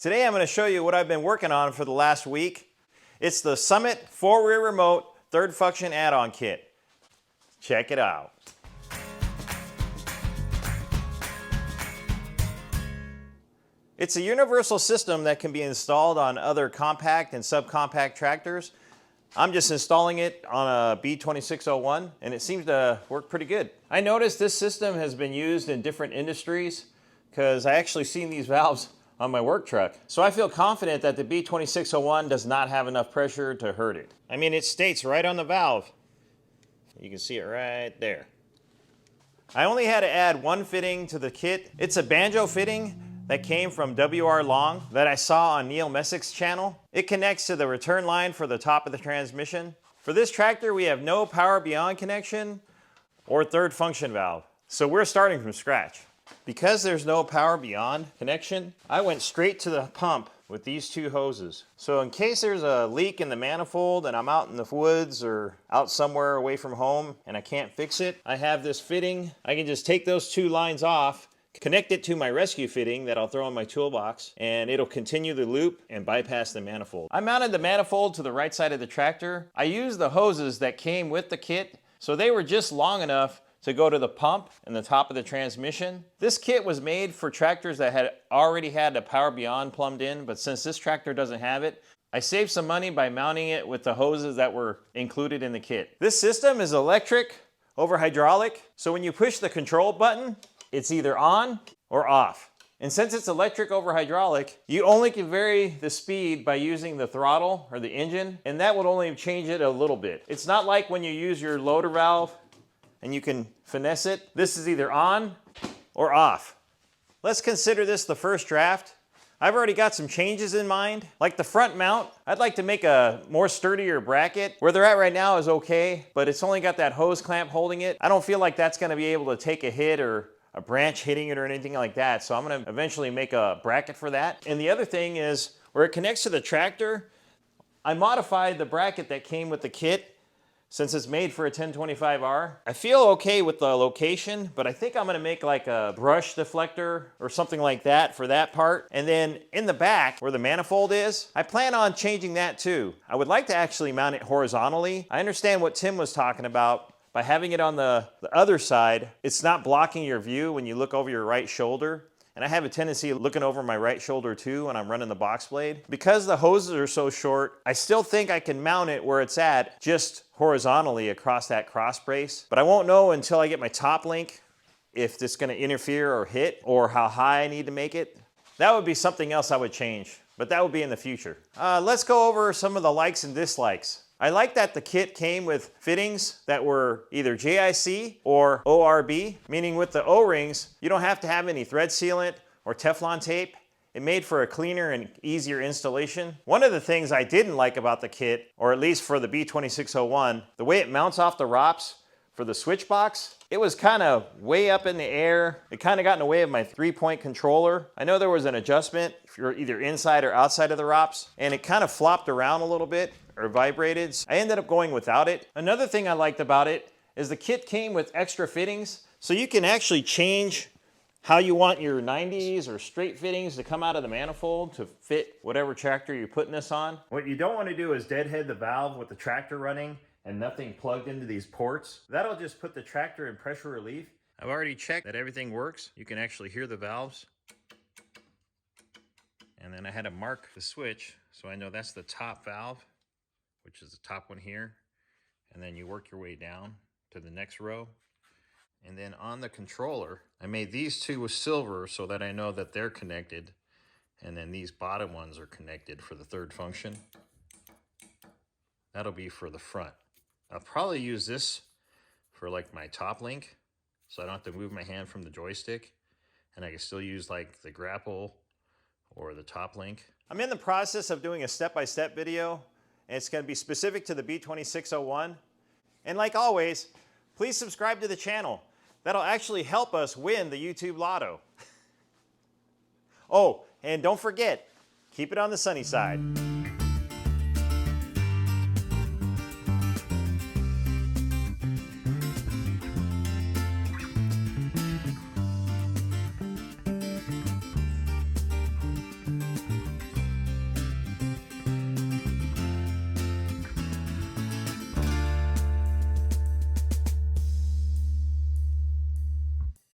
Today I'm going to show you what I've been working on for the last week. It's the Summit 4-Rear Remote Third Function Add-on Kit. Check it out. It's a universal system that can be installed on other compact and subcompact tractors. I'm just installing it on a B2601 and it seems to work pretty good. I noticed this system has been used in different industries because I actually seen these valves on my work truck. So I feel confident that the B2601 does not have enough pressure to hurt it. I mean, it states right on the valve. You can see it right there. I only had to add one fitting to the kit. It's a banjo fitting that came from WR Long that I saw on Neil Messick's channel. It connects to the return line for the top of the transmission. For this tractor, we have no power beyond connection or third function valve. So we're starting from scratch. Because there's no power beyond connection, I went straight to the pump with these two hoses. So in case there's a leak in the manifold and I'm out in the woods or out somewhere away from home and I can't fix it, I have this fitting. I can just take those two lines off, connect it to my rescue fitting that I'll throw in my toolbox, and it'll continue the loop and bypass the manifold. I mounted the manifold to the right side of the tractor. I used the hoses that came with the kit, so they were just long enough to go to the pump and the top of the transmission. This kit was made for tractors that had already had a power beyond plumbed in, but since this tractor doesn't have it, I saved some money by mounting it with the hoses that were included in the kit. This system is electric over hydraulic, so when you push the control button, it's either on or off. And since it's electric over hydraulic, you only can vary the speed by using the throttle or the engine, and that would only change it a little bit. It's not like when you use your loader valve and you can finesse it. This is either on or off. Let's consider this the first draft. I've already got some changes in mind. Like the front mount, I'd like to make a more sturdier bracket. Where they're at right now is okay, but it's only got that hose clamp holding it. I don't feel like that's gonna be able to take a hit or a branch hitting it or anything like that. So I'm gonna eventually make a bracket for that. And the other thing is, where it connects to the tractor, I modified the bracket that came with the kit since it's made for a 1025R. I feel okay with the location, but I think I'm gonna make like a brush deflector or something like that for that part. And then in the back, where the manifold is, I plan on changing that too. I would like to actually mount it horizontally. I understand what Tim was talking about. By having it on the other side, it's not blocking your view when you look over your right shoulder. And I have a tendency of looking over my right shoulder too when I'm running the box blade. Because the hoses are so short, I still think I can mount it where it's at, just horizontally across that cross brace. But I won't know until I get my top link if it's gonna interfere or hit, or how high I need to make it. That would be something else I would change, but that would be in the future. Let's go over some of the likes and dislikes. I like that the kit came with fittings that were either JIC or ORB, meaning with the O-rings, you don't have to have any thread sealant or Teflon tape. It made for a cleaner and easier installation. One of the things I didn't like about the kit, or at least for the B2601, the way it mounts off the ROPS for the switch box, it was kind of way up in the air. It kind of got in the way of my 3-point controller. I know there was an adjustment for either inside or outside of the ROPS, and it kind of flopped around a little bit or vibrated. I ended up going without it. Another thing I liked about it is the kit came with extra fittings, so you can actually change how you want your 90s or straight fittings to come out of the manifold to fit whatever tractor you're putting this on. What you don't want to do is deadhead the valve with the tractor running and nothing plugged into these ports. That'll just put the tractor in pressure relief. I've already checked that everything works. You can actually hear the valves. And then I had to mark the switch so I know that's the top valve, which is the top one here. And then you work your way down to the next row. And then on the controller, I made these two with silver so that I know that they're connected. And then these bottom ones are connected for the third function. That'll be for the front. I'll probably use this for like my top link, so I don't have to move my hand from the joystick. And I can still use like the grapple or the top link. I'm in the process of doing a step-by-step video, and it's going to be specific to the B2601. And like always, please subscribe to the channel. That'll actually help us win the YouTube Lotto. Oh, and don't forget, keep it on the sunny side.